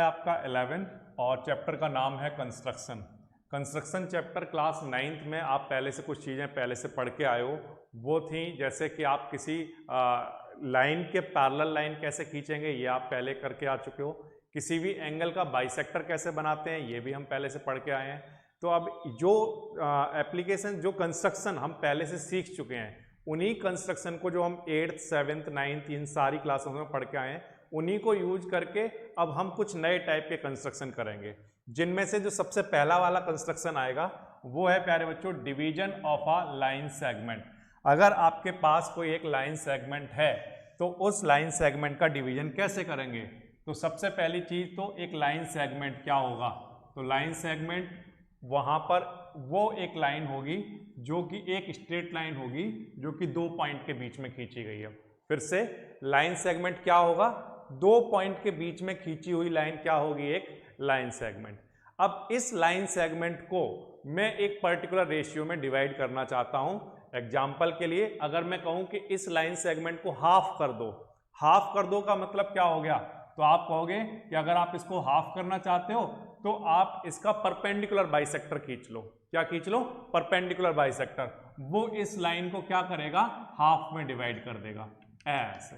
आपका 11 और चैप्टर का नाम है construction. Construction chapter class 9th में आप पहले से कुछ चीज़ें पहले से पढ़ के आए हो। वो थी जैसे कि आप किसी लाइन के पैरेलल लाइन कैसे खींचेंगे, ये आप पहले करके आ चुके हो। किसी भी एंगल का बाइसेक्टर कैसे बनाते हैं, ये भी हम पहले से पढ़ के आए हैं। तो अब जो एप्लीकेशन, जो कंस्ट्रक्शन हम पहले से सीख चुके हैं, उन्हीं कंस्ट्रक्शन को जो हम 8th 7th 9th इन सारी क्लासों में पढ़ के आए हैं, उन्हीं को यूज करके अब हम कुछ नए टाइप के कंस्ट्रक्शन करेंगे, जिनमें से जो सबसे पहला वाला कंस्ट्रक्शन आएगा वो है प्यारे बच्चों division of a line segment. अगर आपके पास कोई एक लाइन सेगमेंट है तो उस लाइन सेगमेंट का डिवीजन कैसे करेंगे। तो सबसे पहली चीज तो एक लाइन सेगमेंट क्या होगा, तो लाइन सेगमेंट वहां पर वो एक लाइन होगी जो कि एक स्ट्रेट लाइन होगी जो कि दो पॉइंट के बीच में खींची गई है। फिर से लाइन सेगमेंट क्या होगा, दो पॉइंट के बीच में खींची हुई लाइन क्या होगी, एक लाइन सेगमेंट। अब इस लाइन सेगमेंट को मैं एक पर्टिकुलर रेशियो में डिवाइड करना चाहता हूं। एग्जाम्पल के लिए अगर मैं कहूं कि इस लाइन सेगमेंट को हाफ कर दो, हाफ कर दो का मतलब क्या हो गया, तो आप कहोगे कि अगर आप इसको हाफ करना चाहते हो तो आप इसका परपेंडिकुलर बाइसेक्टर खींच लो। क्या खींच लो, परपेंडिकुलर बाइसेक्टर। वो इस लाइन को क्या करेगा, हाफ में डिवाइड कर देगा ऐसे,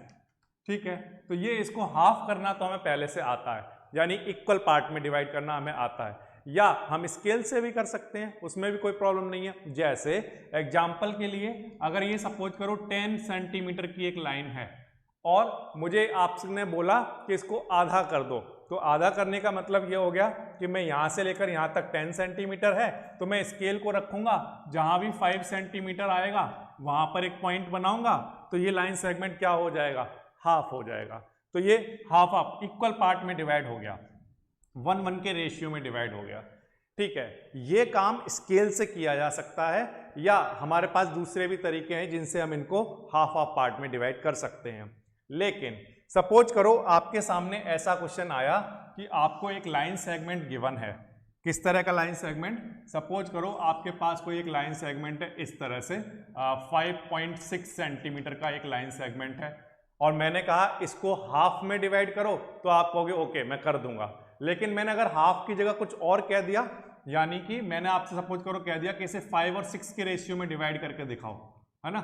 ठीक है। तो ये इसको हाफ करना तो हमें पहले से आता है, यानी इक्वल पार्ट में डिवाइड करना हमें आता है। या हम स्केल से भी कर सकते हैं, उसमें भी कोई प्रॉब्लम नहीं है। जैसे एग्जाम्पल के लिए अगर ये सपोज करो 10 सेंटीमीटर की एक लाइन है और मुझे आपने बोला कि इसको आधा कर दो, तो आधा करने का मतलब ये हो गया कि मैं यहाँ से लेकर यहाँ तक 10 सेंटीमीटर है, तो मैं स्केल को रखूंगा, जहाँ भी 5 सेंटीमीटर आएगा वहाँ पर एक पॉइंट बनाऊंगा, तो ये लाइन सेगमेंट क्या हो जाएगा, हाफ हो जाएगा। तो ये हाफ हाफ इक्वल पार्ट में डिवाइड हो गया, 1:1 के रेशियो में डिवाइड हो गया, ठीक है। ये काम स्केल से किया जा सकता है, या हमारे पास दूसरे भी तरीके हैं जिनसे हम इनको हाफ हाफ पार्ट में डिवाइड कर सकते हैं। लेकिन सपोज करो आपके सामने ऐसा क्वेश्चन आया कि आपको एक लाइन सेगमेंट गिवन है। किस तरह का लाइन सेगमेंट, सपोज करो आपके पास कोई एक लाइन सेगमेंट है इस तरह से 5.6 सेंटीमीटर का एक लाइन सेगमेंट है, और मैंने कहा इसको हाफ में डिवाइड करो, तो आप कहोगे ओके मैं कर दूंगा। लेकिन मैंने अगर हाफ की जगह कुछ और कह दिया, यानी कि मैंने आपसे सपोज करो कह दिया कि इसे 5 और 6 के रेशियो में डिवाइड करके दिखाओ, है ना,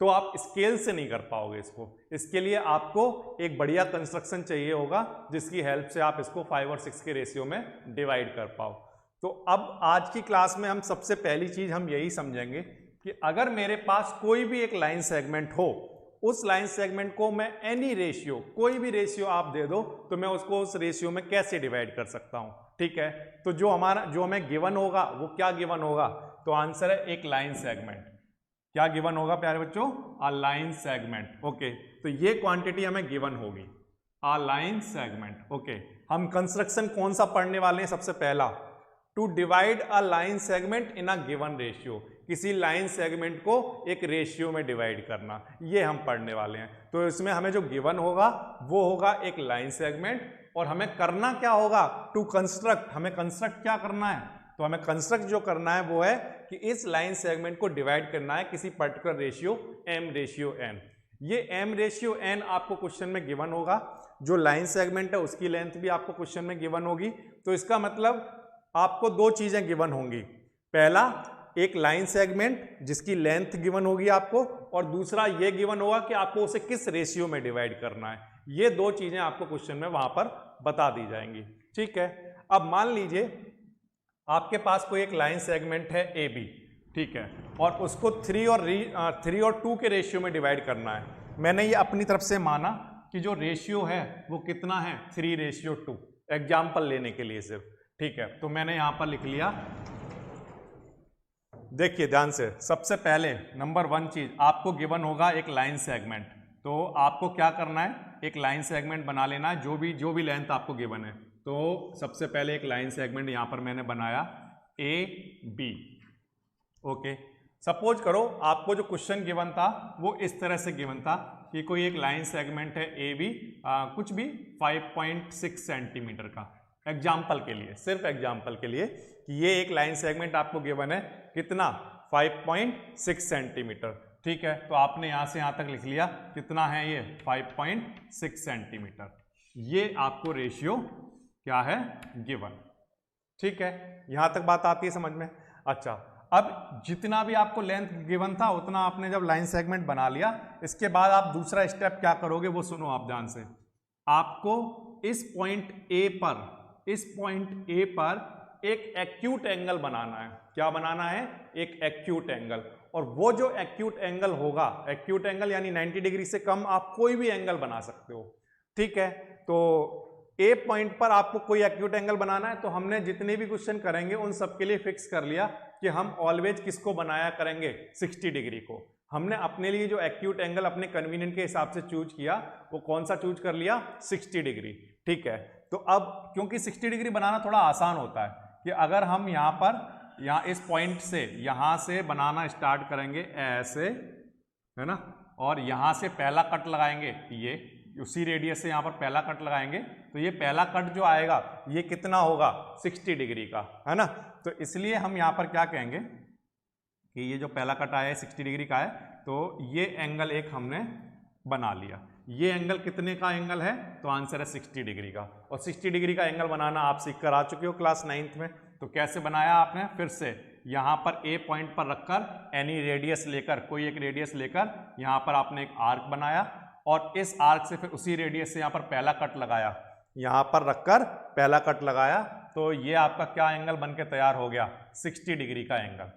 तो आप स्केल से नहीं कर पाओगे इसको। इसके लिए आपको एक बढ़िया कंस्ट्रक्शन चाहिए होगा जिसकी हेल्प से आप इसको 5 और 6 के रेशियो में डिवाइड कर पाओ। तो अब आज की क्लास में हम सबसे पहली चीज हम यही समझेंगे कि अगर मेरे पास कोई भी एक लाइन सेगमेंट हो, उस लाइन सेगमेंट को मैं एनी रेशियो, कोई भी रेशियो आप दे दो, तो मैं उसको उस रेशियो में कैसे डिवाइड कर सकता हूं, ठीक है। तो जो हमें गिवन होगा वो क्या गिवन होगा, तो आंसर है एक लाइन सेगमेंट। क्या गिवन होगा प्यारे बच्चों, अ लाइन सेगमेंट, ओके। तो ये क्वांटिटी हमें गिवन होगी, अ लाइन सेगमेंट, ओके। हम कंस्ट्रक्शन कौन सा पढ़ने वाले हैं, सबसे पहला, to divide a line segment in a given ratio, किसी लाइन सेगमेंट को एक रेशियो में डिवाइड करना, ये हम पढ़ने वाले हैं। तो इसमें हमें जो गिवन होगा वो होगा एक लाइन सेगमेंट, और हमें करना क्या होगा, टू कंस्ट्रक्ट, हमें कंस्ट्रक्ट क्या करना है, तो हमें कंस्ट्रक्ट जो करना है वो है कि इस लाइन सेगमेंट को डिवाइड करना है किसी पर्टिकुलर रेशियो m/n। ये m/n आपको क्वेश्चन में गिवन होगा, जो लाइन सेगमेंट है उसकी लेंथ भी आपको क्वेश्चन में गिवन होगी। तो इसका मतलब आपको दो चीजें गिवन होंगी, पहला एक लाइन सेगमेंट जिसकी लेंथ गिवन होगी आपको, और दूसरा ये गिवन होगा कि आपको उसे किस रेशियो में डिवाइड करना है। ये दो चीजें आपको क्वेश्चन में वहां पर बता दी जाएंगी, ठीक है। अब मान लीजिए आपके पास कोई एक लाइन सेगमेंट है ए बी, ठीक है, और उसको 3 और 2 के रेशियो में डिवाइड करना है। मैंने ये अपनी तरफ से माना कि जो रेशियो है वो कितना है, 3:2, एग्जाम्पल लेने के लिए सिर्फ, ठीक है। तो मैंने यहां पर लिख लिया, देखिए ध्यान से, सबसे पहले नंबर 1 चीज आपको गिवन होगा एक लाइन सेगमेंट, तो आपको क्या करना है, एक लाइन सेगमेंट बना लेना है, जो भी लेंथ आपको गिवन है। तो सबसे पहले एक लाइन सेगमेंट यहां पर मैंने बनाया ए बी, ओके। सपोज करो आपको जो क्वेश्चन गिवन था वो इस तरह से गिवन था कि कोई एक लाइन सेगमेंट है ए बी, कुछ भी 5.6 सेंटीमीटर का, एग्जाम्पल के लिए, सिर्फ एग्जाम्पल के लिए कि ये एक लाइन सेगमेंट आपको गिवन है कितना, 5.6 सेंटीमीटर, ठीक है। तो आपने यहां से यहां तक लिख लिया, कितना है ये, 5.6 सेंटीमीटर। ये आपको रेशियो क्या है, गिवन। ठीक है, यहां तक बात आती है समझ में। अच्छा, अब जितना भी आपको लेंथ गिवन था उतना आपने जब लाइन सेगमेंट बना लिया, इसके बाद आप दूसरा स्टेप क्या करोगे वो सुनो आप ध्यान से। आपको इस पॉइंट ए पर एक एक्यूट एंगल बनाना है। क्या बनाना है, एक एक्यूट एंगल। और वो जो एक्यूट एंगल होगा, एक्यूट एंगल यानी 90 डिग्री से कम आप कोई भी एंगल बना सकते हो। ठीक है, तो ए पॉइंट पर आपको कोई एक्यूट एंगल बनाना है, तो हमने जितने भी क्वेश्चन करेंगे उन सब के लिए फिक्स कर लिया कि हम ऑलवेज किसको बनाया करेंगे, 60 डिग्री को। हमने अपने लिए जो एक्यूट एंगल अपने कन्वीनियंट के हिसाब से चूज किया वो कौन सा चूज कर लिया, 60 डिग्री। ठीक है, तो अब क्योंकि 60 डिग्री बनाना थोड़ा आसान होता है कि अगर हम यहाँ इस पॉइंट से यहाँ से बनाना स्टार्ट करेंगे ऐसे, है ना, और यहाँ से पहला कट लगाएंगे, ये उसी रेडियस से यहाँ पर पहला कट लगाएंगे, तो ये पहला कट जो आएगा ये कितना होगा, 60 डिग्री का, है ना। तो इसलिए हम यहाँ पर क्या कहेंगे कि ये जो पहला कट आया है 60 डिग्री का है, तो ये एंगल एक हमने बना लिया। ये एंगल कितने का एंगल है, तो आंसर है 60 डिग्री का। और 60 डिग्री का एंगल बनाना आप सीख कर आ चुके हो क्लास 9th में। तो कैसे बनाया आपने, फिर से यहाँ पर ए पॉइंट पर रखकर एनी रेडियस लेकर, कोई एक रेडियस लेकर यहाँ पर आपने एक आर्क बनाया, और इस आर्क से फिर उसी रेडियस से यहाँ पर पहला कट लगाया, यहाँ पर रखकर पहला कट लगाया, तो ये आपका क्या एंगल बनके तैयार हो गया, 60 डिग्री का एंगल।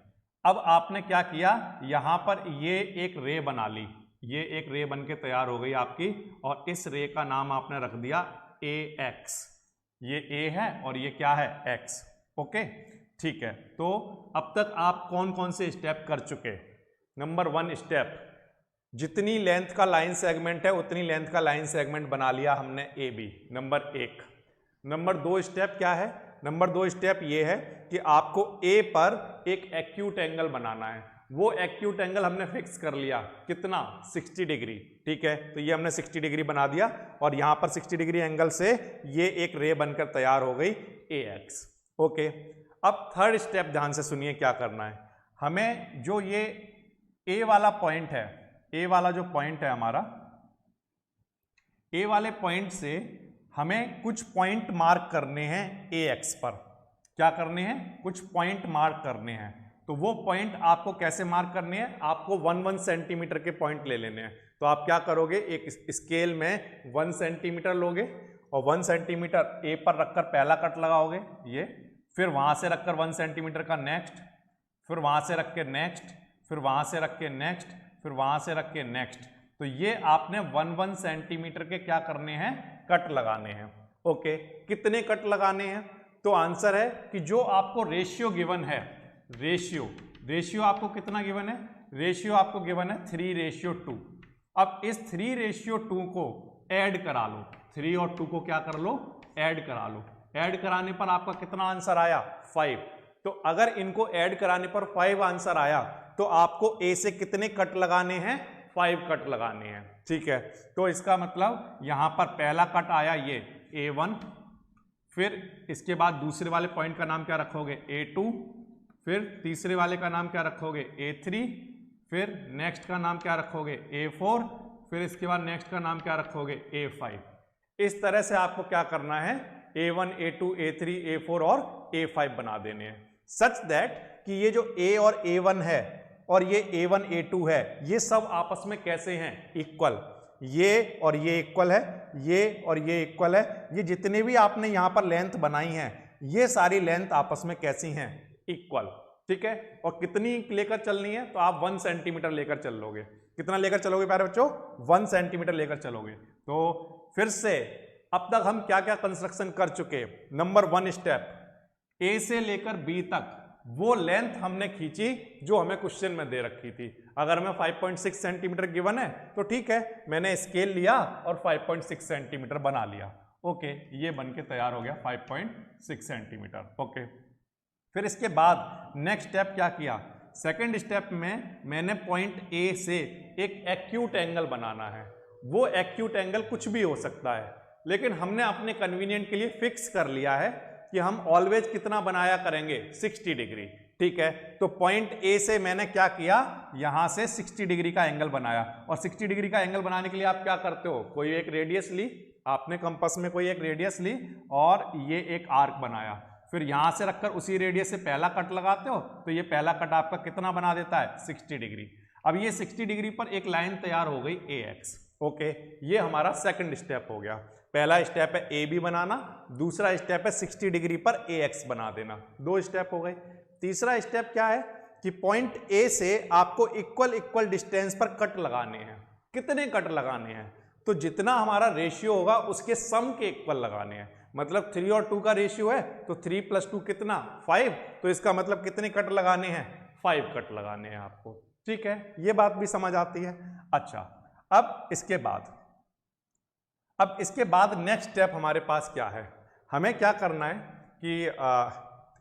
अब आपने क्या किया, यहाँ पर ये एक रे बना ली, ये एक रे बन के तैयार हो गई आपकी, और इस रे का नाम आपने रख दिया AX। ये A है और ये क्या है, X। ओके, ठीक है। तो अब तक आप कौन कौन से स्टेप कर चुके। नंबर 1 स्टेप, जितनी लेंथ का लाइन सेगमेंट है उतनी लेंथ का लाइन सेगमेंट बना लिया हमने AB, नंबर 1। नंबर 2 स्टेप क्या है, नंबर 2 स्टेप ये है कि आपको A पर एक एक्यूट एंगल बनाना है। वो एक्यूट एंगल हमने फिक्स कर लिया, कितना, 60 डिग्री। ठीक है, तो ये हमने 60 डिग्री बना दिया, और यहाँ पर 60 डिग्री एंगल से ये एक रे बनकर तैयार हो गई AX। ओके, अब थर्ड स्टेप ध्यान से सुनिए क्या करना है। हमें जो ये A वाला पॉइंट है, A वाला जो पॉइंट है हमारा, A वाले पॉइंट से हमें कुछ पॉइंट मार्क करने हैं AX पर। क्या करने हैं, कुछ पॉइंट मार्क करने हैं। तो वो पॉइंट आपको कैसे मार्क करने हैं, आपको 1 सेंटीमीटर के पॉइंट ले लेने हैं। तो आप क्या करोगे, एक स्केल में 1 सेंटीमीटर लोगे और 1 सेंटीमीटर ए पर रखकर पहला कट लगाओगे, ये, फिर वहां से रखकर 1 सेंटीमीटर का नेक्स्ट, फिर वहां से रख के नेक्स्ट, फिर वहां से रख के नेक्स्ट, फिर वहां से रख के नेक्स्ट। तो ये आपने 1 सेंटीमीटर के क्या करने हैं, कट लगाने हैं। ओके, कितने कट लगाने हैं, तो आंसर है कि जो आपको रेशियो गिवन है, रेशियो आपको कितना गिवन है, रेशियो आपको गिवन है 3:2। अब इस 3:2 को ऐड करा लो, 3 और 2 को क्या कर लो, ऐड करा लो। ऐड कराने पर आपका कितना आंसर आया, 5। तो अगर इनको ऐड कराने पर 5 आंसर आया तो आपको ए से कितने कट लगाने हैं, 5 कट लगाने हैं। ठीक है, तो इसका मतलब यहां पर पहला कट आया ये A1, फिर इसके बाद दूसरे वाले पॉइंट का नाम क्या रखोगे, A2, फिर तीसरे वाले का नाम क्या रखोगे, A3, फिर नेक्स्ट का नाम क्या रखोगे, A4, फिर इसके बाद नेक्स्ट का नाम क्या रखोगे, A5। इस तरह से आपको क्या करना है, A1, A2, A3, A4 और A5 बना देने हैं, सच दैट कि ये जो A और A1 है और ये A1, A2 है, ये सब आपस में कैसे हैं, इक्वल। ये और ये इक्वल है, ये और ये इक्वल है। ये जितने भी आपने यहां पर लेंथ बनाई है, ये सारी लेंथ आपस में कैसी हैं, इक्वल। ठीक है, और कितनी लेकर चलनी है, तो आप 1 सेंटीमीटर लेकर चल लोगे। कितना लेकर चलोगे प्यारे बच्चों, 1 सेंटीमीटर लेकर चलोगे। तो फिर से अब तक हम क्या क्या कंस्ट्रक्शन कर चुके। नंबर 1 स्टेप, ए से लेकर बी तक वो लेंथ हमने खींची जो हमें क्वेश्चन में दे रखी थी। अगर हमें 5.6 सेंटीमीटर गिवन है तो ठीक है, मैंने स्केल लिया और 5.6 सेंटीमीटर बना लिया। ओके, ये बन के तैयार हो गया 5.6 सेंटीमीटर। ओके, फिर इसके बाद नेक्स्ट स्टेप क्या किया, सेकंड स्टेप में मैंने पॉइंट ए से एक एक्यूट एंगल बनाना है। वो एक्यूट एंगल कुछ भी हो सकता है, लेकिन हमने अपने कन्वीनियंट के लिए फिक्स कर लिया है कि हम ऑलवेज कितना बनाया करेंगे, 60 डिग्री। ठीक है, तो पॉइंट ए से मैंने क्या किया, यहां से 60 डिग्री का एंगल बनाया। और 60 डिग्री का एंगल बनाने के लिए आप क्या करते हो, कोई एक रेडियस ली, आपने कंपास में कोई एक रेडियस ली और ये एक आर्क बनाया, फिर यहां से रखकर उसी रेडियस से पहला कट लगाते हो तो ये पहला कट आपका कितना बना देता है 60 डिग्री। अब ये 60 डिग्री पर एक लाइन तैयार हो गई AX। ओके, ये हमारा सेकंड स्टेप हो गया। पहला स्टेप है AB बनाना, दूसरा स्टेप है 60 डिग्री पर AX बना देना, 2 स्टेप हो गए। तीसरा स्टेप क्या है कि पॉइंट A से आपको इक्वल डिस्टेंस पर कट लगाने हैं। कितने कट लगाने हैं? तो जितना हमारा रेशियो होगा उसके सम के इक्वल लगाने हैं। मतलब 3 और 2 का रेशियो है तो 3 + 2 कितना 5, तो इसका मतलब कितने कट लगाने हैं 5 कट लगाने हैं आपको। ठीक है, ये बात भी समझ आती है। अच्छा, अब इसके बाद नेक्स्ट स्टेप हमारे पास क्या है, हमें क्या करना है कि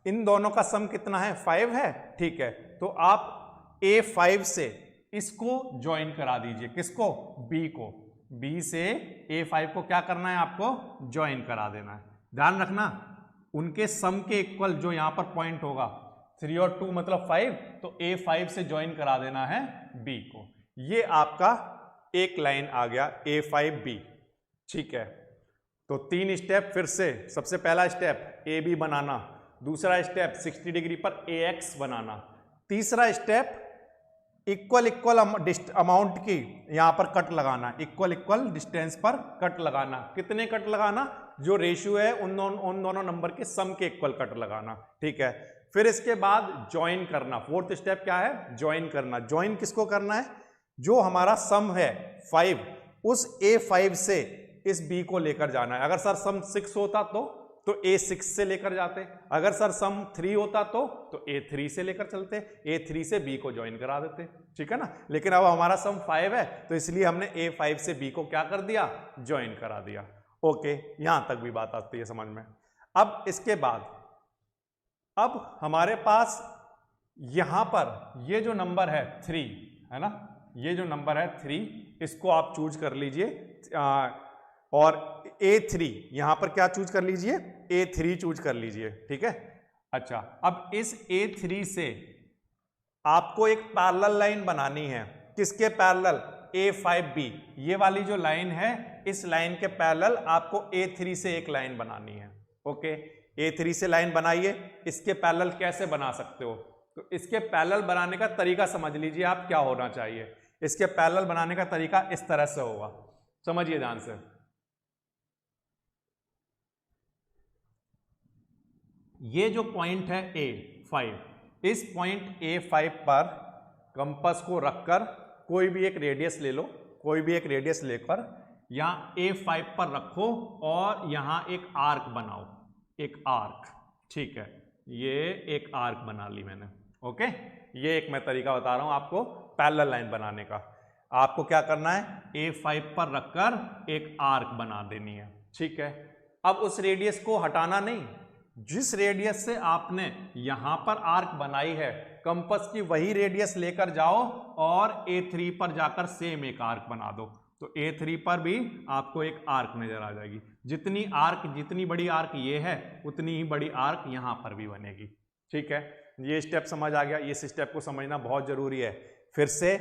इन दोनों का सम कितना है 5 है। ठीक है, तो आप A5 से इसको ज्वाइन करा दीजिए, किसको B को। B से A5 को क्या करना है आपको ज्वाइन करा देना है। ध्यान रखना उनके सम के इक्वल जो यहां पर पॉइंट होगा 3 और 2 मतलब 5, तो A5 से ज्वाइन करा देना है B को। ये आपका एक लाइन आ गया A5B। ठीक है, तो 3 स्टेप फिर से। सबसे पहला स्टेप AB बनाना, दूसरा स्टेप 60 डिग्री पर AX बनाना, तीसरा स्टेप इक्वल अमाउंट की यहां पर कट लगाना, इक्वल डिस्टेंस पर कट लगाना। कितने कट लगाना? जो रेशियो है उन दोनों नंबर के सम के इक्वल कट लगाना। ठीक है, फिर इसके बाद ज्वाइन करना। फोर्थ स्टेप क्या है? ज्वाइन करना। ज्वाइन किसको करना है? जो हमारा सम है 5, उस A5 से इस B को लेकर जाना है। अगर सर सम 6 होता तो A6 से लेकर जाते, अगर सर सम 3 होता तो A3 से लेकर चलते, A3 से B को ज्वाइन करा देते। ठीक है ना, लेकिन अब हमारा सम 5 है तो इसलिए हमने A5 से B को क्या कर दिया ज्वाइन करा दिया। ओके, यहां तक भी बात आती है समझ में। अब इसके बाद अब हमारे पास यहां पर ये जो नंबर है 3 है ना, ये जो नंबर है 3, इसको आप चूज कर लीजिए और A3 यहां पर क्या चूज कर लीजिए A3 चूज कर लीजिए। ठीक है, अच्छा, अब इस A3 से आपको एक पैरेलल लाइन बनानी है। किसके पैरेलल? A5B। ये वाली जो लाइन है इस लाइन के पैरेलल आपको A3 से एक लाइन बनानी है। ओके, A3 से लाइन बनाइए। इसके पैरेलल कैसे बना सकते हो? तो इसके पैरेलल बनाने का तरीका समझ लीजिए आप क्या होना चाहिए। इसके पैरेलल बनाने का तरीका इस तरह से होगा, समझिए ध्यान से। ये जो पॉइंट है A5, इस पॉइंट A5 पर कंपास को रखकर कोई भी एक रेडियस ले लो, कोई भी एक रेडियस लेकर यहां A5 पर रखो और यहां एक आर्क बनाओ, एक आर्क। ठीक है, ये एक आर्क बना ली मैंने। ओके, ये एक मैं तरीका बता रहा हूं आपको पैरेलल लाइन बनाने का। आपको क्या करना है? A5 पर रखकर एक आर्क बना देनी है। ठीक है, अब उस रेडियस को हटाना नहीं, जिस रेडियस से आपने यहां पर आर्क बनाई है कंपास की वही रेडियस लेकर जाओ और A3 पर जाकर सेम एक आर्क बना दो, तो A3 पर भी आपको एक आर्क नजर आ जाएगी। जितनी बड़ी आर्क ये है उतनी ही बड़ी आर्क यहां पर भी बनेगी। ठीक है, ये स्टेप समझ आ गया। इस स्टेप को समझना बहुत जरूरी है। फिर से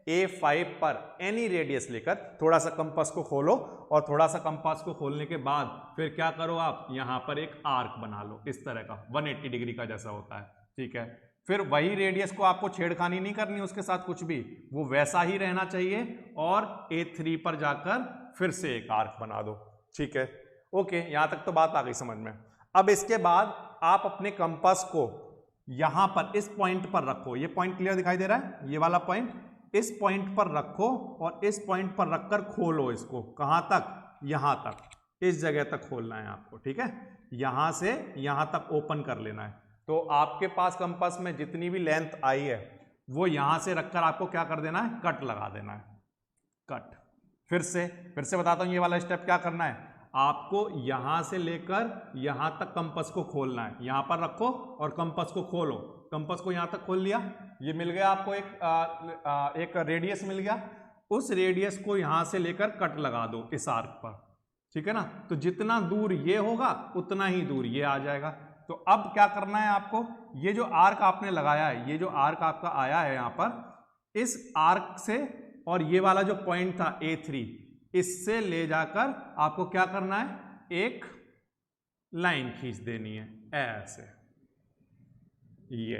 A5 पर एनी रेडियस लेकर थोड़ा सा कंपास को खोलो और थोड़ा सा कंपास को खोलने के बाद फिर क्या करो, आप यहां पर एक आर्क बना लो इस तरह का 180 डिग्री का जैसा होता है। ठीक है, फिर वही रेडियस को आपको छेड़खानी नहीं करनी उसके साथ कुछ भी, वो वैसा ही रहना चाहिए और A3 पर जाकर फिर से एक आर्क बना दो। ठीक है, ओके, यहां तक तो बात आ गई समझ में। अब इसके बाद आप अपने कंपास को यहां पर इस पॉइंट पर रखो। ये पॉइंट क्लियर दिखाई दे रहा है? ये वाला पॉइंट, इस पॉइंट पर रखो और इस पॉइंट पर रखकर खोलो इसको। कहां तक? यहां तक, इस जगह तक खोलना है आपको। ठीक है, यहां से यहां तक ओपन कर लेना है। तो आपके पास कंपास में जितनी भी लेंथ आई है वो यहां से रखकर आपको क्या कर देना है? कट लगा देना है, कट। फिर से बताता हूं ये वाला स्टेप क्या करना है। आपको यहां से लेकर यहां तक कंपास को खोलना है। यहां पर रखो और कंपास को खोलो। कंपास को यहां तक खोल लिया, ये मिल गया आपको एक रेडियस मिल गया। उस रेडियस को यहां से लेकर कट लगा दो इस आर्क पर। ठीक है ना, तो जितना दूर ये होगा उतना ही दूर ये आ जाएगा। तो अब क्या करना है आपको, ये जो आर्क आपने लगाया है, ये जो आर्क आपका आया है यहां पर, इस आर्क से और ये वाला जो पॉइंट था A3, इससे ले जाकर आपको क्या करना है, एक लाइन खींच देनी है ऐसे, ये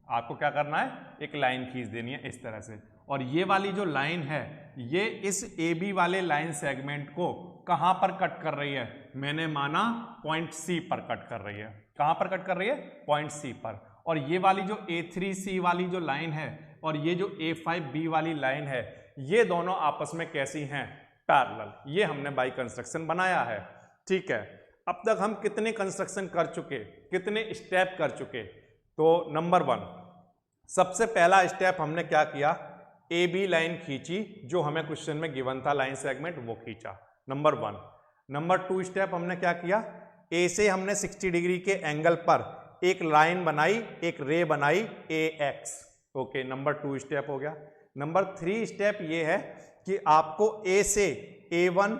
आपको क्या करना है, एक लाइन खींच देनी है इस तरह से। और ये वाली जो लाइन है ये इस ए बी वाले लाइन सेगमेंट को कहां पर कट कर रही है, मैंने माना पॉइंट सी पर कट कर रही है। कहां पर कट कर रही है, पॉइंट सी पर। और ये वाली जो A3C वाली जो लाइन है और ये जो A5B वाली लाइन है, ये दोनों आपस में कैसी हैं, पैरेलल। ये हमने बाई कंस्ट्रक्शन बनाया है। ठीक है, अब तक हम कितने कंस्ट्रक्शन कर चुके, कितने स्टेप कर चुके। तो नंबर 1, सबसे पहला स्टेप हमने क्या किया, ए बी लाइन खींची जो हमें क्वेश्चन में गिवन था लाइन सेगमेंट, वो खींचा, नंबर 1। नंबर 2 स्टेप हमने क्या किया, ए से हमने 60 डिग्री के एंगल पर एक लाइन बनाई, एक रे बनाई AX। ओके, नंबर 2 स्टेप हो गया। नंबर 3 स्टेप ये है कि आपको ए से A1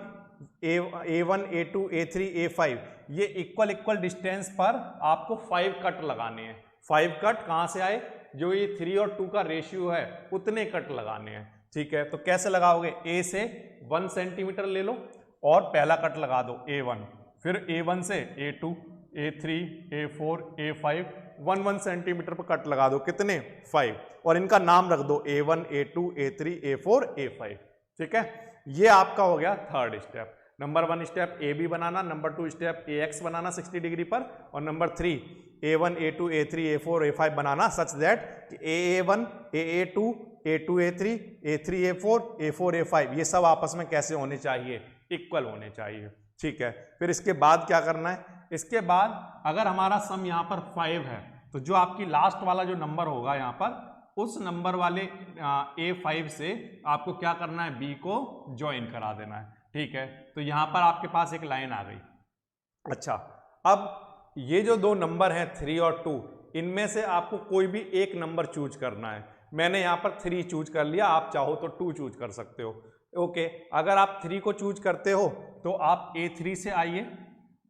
A2 A3 A5 ये इक्वल डिस्टेंस पर आपको 5 कट लगाने हैं। 5 कट कहां से आए, जो ये 3 और 2 का रेशियो है उतने कट लगाने हैं। ठीक है, तो कैसे लगाओगे, ए से 1 सेंटीमीटर ले लो और पहला कट लगा दो A1, फिर A1 से A2 A3 A4 A5 1 centimetre पर कट लगा दो, कितने, 5, और इनका नाम रख दो A1 A2 A3 A4 A5। ठीक है, ये आपका हो गया third step. Number 1 step A B बनाना, नंबर 2 स्टेप AX बनाना 60 डिग्री पर, और number 3 A1 A2 A3 A4 A5 banana such that AA1 AA2 A2 A3 A3 A4 A4 A5 ये सब आपस में कैसे होने चाहिए, इक्वल होने चाहिए। ठीक है, फिर इसके बाद क्या करना है, इसके बाद अगर हमारा सम यहाँ पर 5 है तो जो आपकी लास्ट वाला जो नंबर होगा यहाँ पर, उस नंबर वाले A5 से आपको क्या करना है, B को ज्वाइन करा देना है। ठीक है, तो यहाँ पर आपके पास एक लाइन आ गई। अच्छा, अब ये जो दो नंबर हैं 3 और 2, इनमें से आपको कोई भी एक नंबर चूज करना है। मैंने यहाँ पर 3 चूज कर लिया, आप चाहो तो 2 चूज कर सकते हो। ओके, अगर आप 3 को चूज करते हो तो आप A3 से आइए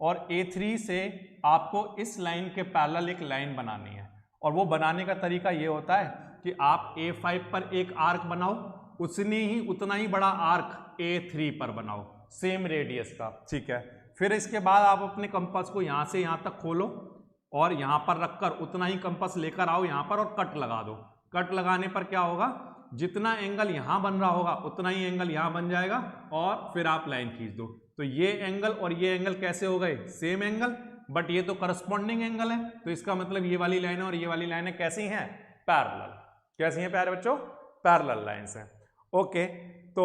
और A3 से आपको इस लाइन के पैरेलल एक लाइन बनानी है। और वो बनाने का तरीका ये होता है कि आप A5 पर एक आर्क बनाओ, उतना ही बड़ा आर्क A3 पर बनाओ, सेम रेडियस का। ठीक है, फिर इसके बाद आप अपने कंपास को यहाँ से यहाँ तक खोलो और यहाँ पर रखकर उतना ही कंपास लेकर आओ यहाँ पर और कट लगा दो। कट लगाने पर क्या होगा, जितना एंगल यहाँ बन रहा होगा उतना ही एंगल यहाँ बन जाएगा और फिर आप लाइन खींच दो। तो ये एंगल और ये एंगल कैसे हो गए, सेम एंगल, बट ये तो करस्पॉन्डिंग एंगल है। तो इसका मतलब ये वाली लाइन और ये वाली लाइन कैसी हैं, पैरेलल। कैसी हैं प्यारे बच्चों, पैरेलल लाइंस हैं। ओके, तो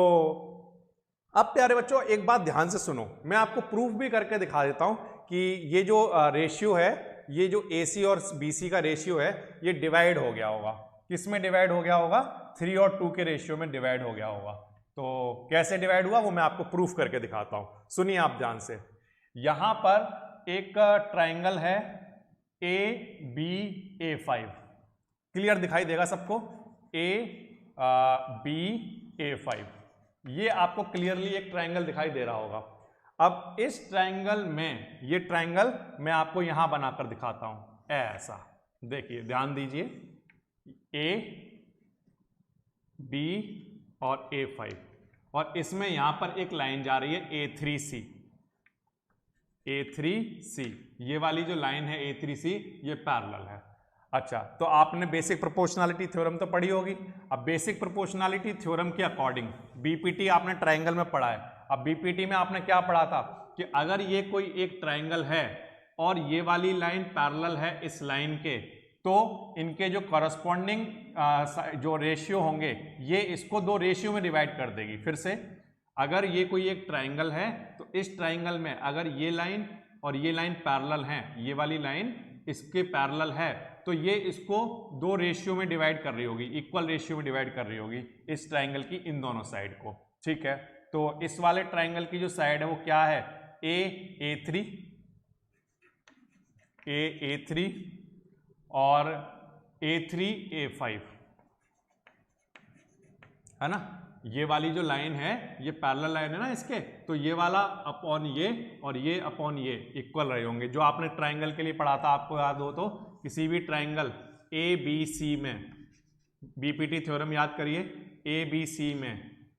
अब प्यारे बच्चों एक बात ध्यान से सुनो, मैं आपको प्रूफ भी करके दिखा देता हूं कि ये जो रेशियो है, ये जो AC और BC का रेशियो है, ये डिवाइड हो गया होगा। किस में डिवाइड हो गया होगा, 3 और 2 के रेशियो में डिवाइड हो गया होगा। तो कैसे डिवाइड हुआ वो मैं आपको प्रूफ करके दिखाता हूं, सुनिए आप ध्यान से। यहां पर एक ट्राइंगल है ABA5, क्लियर दिखाई देगा सबको, ABA5, ये आपको क्लियरली एक ट्रायंगल दिखाई दे रहा होगा। अब इस ट्रायंगल में, ये ट्रायंगल मैं आपको यहां बनाकर दिखाता हूं, ऐसा देखिए, ध्यान दीजिए, A B और A5, और इसमें यहां पर एक लाइन जा रही है A3C। A3C ये वाली जो लाइन है A3C ये पैरेलल है। अच्छा, तो आपने बेसिक प्रोपोर्शनैलिटी थ्योरम तो पढ़ी होगी। अब बेसिक प्रोपोर्शनैलिटी थ्योरम के अकॉर्डिंग बीपीटी आपने ट्रायंगल में पढ़ा है। अब बीपीटी में आपने क्या पढ़ा था कि अगर ये कोई एक ट्रायंगल है और ये वाली लाइन पैरेलल है इस लाइन के, तो इनके जो करस्पॉन्डिंग जो रेशियो होंगे ये इसको 2 रेशियो में डिवाइड कर देगी। फिर से, अगर ये कोई एक ट्रायंगल है तो इस ट्रायंगल में अगर ये लाइन और ये लाइन पैरेलल हैं, ये वाली लाइन इसके पैरेलल है, तो ये इसको 2 रेशियो में डिवाइड कर रही होगी, इक्वल रेशियो में डिवाइड कर रही होगी इस ट्रायंगल की इन दोनों साइड को। ठीक है, तो इस वाले ट्रायंगल की जो साइड है वो क्या है, A3 और A3A5 है ना। ये वाली जो लाइन है ये पैरेलल लाइन है ना इसके, तो ये वाला अपॉन ये और ये अपॉन ये इक्वल रहे होंगे। जो आपने ट्रायंगल के लिए पढ़ा था, आपको याद हो तो, किसी भी ट्रायंगल ABC में, बीपीटी थ्योरम याद करिए, ABC में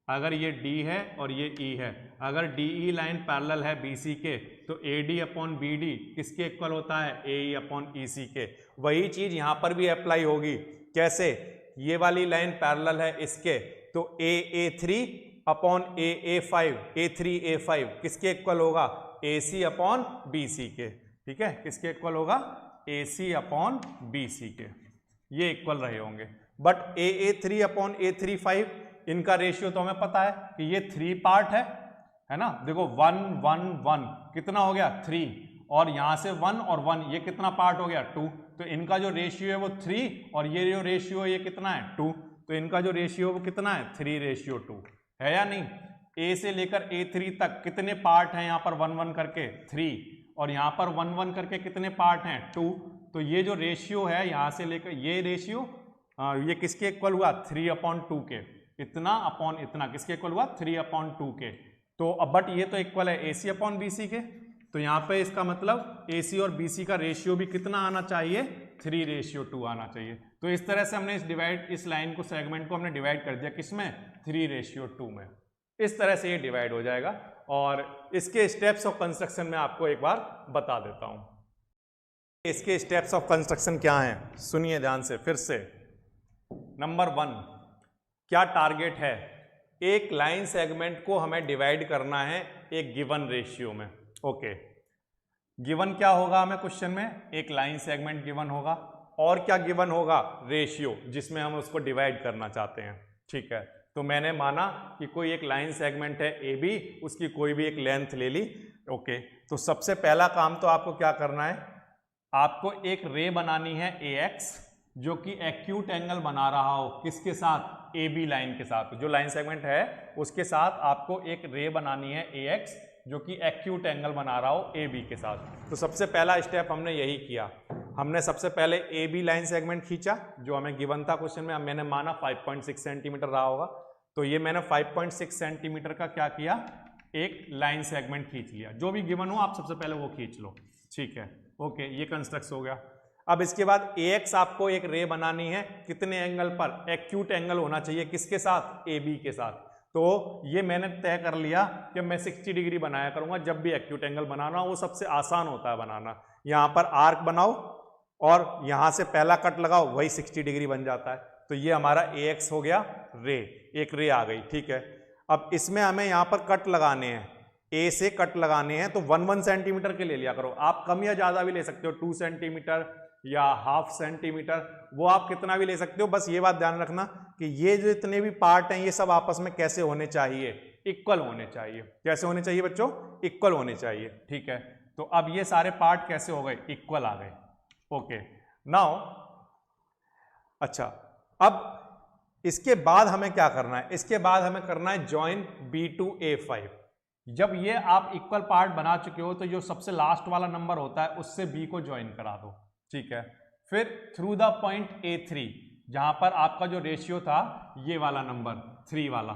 अगर ये D है और ये E है, अगर DE लाइन पैरेलल है BC के तो AD अपॉन BD किसके इक्वल होता है, AE अपॉन EC के। वही चीज यहां पर भी अप्लाई होगी। कैसे, ये वाली लाइन पैरेलल है इसके तो AA3 अपॉन AA5, A3A5 किसके इक्वल होगा, AC अपॉन BC के। ठीक है, किसके इक्वल होगा, AC अपॉन BC के, ये इक्वल रहे होंगे। बट AA3 अपॉन A35 इनका रेशियो तो हमें पता है कि ये 3 पार्ट है ना। देखो 1 1 1 कितना हो गया 3, और यहां से 1 और 1 ये कितना पार्ट हो गया 2, तो इनका जो रेशियो है वो 3 और ये जो रेशियो है ये कितना है 2, तो इनका जो रेशियो वो कितना है 3:2 है या नहीं। A से लेकर A3 तक कितने पार्ट हैं यहाँ पर 1 1 करके 3, और यहाँ पर 1 1 करके कितने पार्ट हैं 2, तो ये जो रेशियो है यहाँ से लेकर ये रेशियो ये किसके इक्वल हुआ 3/2 के, इतना अपॉन इतना किसके इक्वल हुआ 3/2 के। तो अब बट ये तो इक्वल है AC अपॉन BC के, तो यहाँ पे इसका मतलब AC और BC का रेशियो भी कितना आना चाहिए 3:2 आना चाहिए। तो इस तरह से हमने इस लाइन को सेगमेंट को हमने डिवाइड कर दिया किसमें 3:2 में। इस तरह से ये डिवाइड हो जाएगा, और इसके स्टेप्स ऑफ कंस्ट्रक्शन में आपको एक बार बता देता हूं। इसके स्टेप्स ऑफ कंस्ट्रक्शन क्या हैं, सुनिए ध्यान से फिर से। नंबर 1, क्या टारगेट है, एक लाइन सेगमेंट को हमें डिवाइड करना है एक गिवन रेशियो में। ओके, गिवन क्या होगा हमें क्वेश्चन में, एक लाइन सेगमेंट गिवन होगा, और क्या गिवन होगा, रेशियो जिसमें हम उसको डिवाइड करना चाहते हैं। ठीक है, तो मैंने माना कि कोई एक लाइन सेगमेंट है AB, उसकी कोई भी एक लेंथ ले ली। ओके, तो सबसे पहला काम तो आपको क्या करना है, आपको एक रे बनानी है AX जो कि एक्यूट एंगल बना रहा हो किसके साथ, AB लाइन के साथ। जो लाइन सेगमेंट है उसके साथ आपको एक रे बनानी है AX जो कि एक्यूट एंगल बना रहा हो AB के साथ। तो सबसे पहला स्टेप हमने यही किया, हमने सबसे पहले AB लाइन सेगमेंट खींचा जो हमें गिवन था क्वेश्चन में, मैंने माना 5.6 सेंटीमीटर रहा होगा, तो ये मैंने 5.6 सेंटीमीटर का क्या किया, एक लाइन सेगमेंट खींच लिया। जो भी गिवन हो आप सबसे पहले वो खींच लो। ठीक है, ओके, ये कंस्ट्रक्ट हो गया। अब इसके बाद AX आपको एक रे बनानी है, कितने एंगल पर, एक्यूट एंगल होना चाहिए किसके साथ, AB के साथ। तो ये मैंने तय कर लिया कि मैं 60 डिग्री बनाया करूंगा जब भी एक्यूट एंगल बनाना, वो सबसे आसान होता है बनाना। यहाँ पर आर्क बनाओ और यहाँ से पहला कट लगाओ, वही 60 डिग्री बन जाता है। तो ये हमारा AX हो गया रे, एक रे आ गई। ठीक है, अब इसमें हमें यहाँ पर कट लगाने हैं, A से कट लगाने हैं, तो 1 सेंटीमीटर के ले लिया करो। आप कम या ज़्यादा भी ले सकते हो, 2 सेंटीमीटर या हाफ सेंटीमीटर, वो आप कितना भी ले सकते हो। बस ये बात ध्यान रखना कि ये जो इतने भी पार्ट हैं ये सब आपस में कैसे होने चाहिए, इक्वल होने चाहिए। कैसे होने चाहिए बच्चों, इक्वल होने चाहिए। ठीक है, तो अब ये सारे पार्ट कैसे हो गए, इक्वल आ गए। ओके, नाउ अच्छा, अब इसके बाद हमें क्या करना है, इसके बाद हमें करना है जॉइन B to A5। जब ये आप इक्वल पार्ट बना चुके हो तो जो सबसे लास्ट वाला नंबर होता है उससे B को ज्वाइन करा दो। ठीक है, फिर थ्रू द पॉइंट A3 जहां पर आपका जो रेशियो था ये वाला नंबर 3 वाला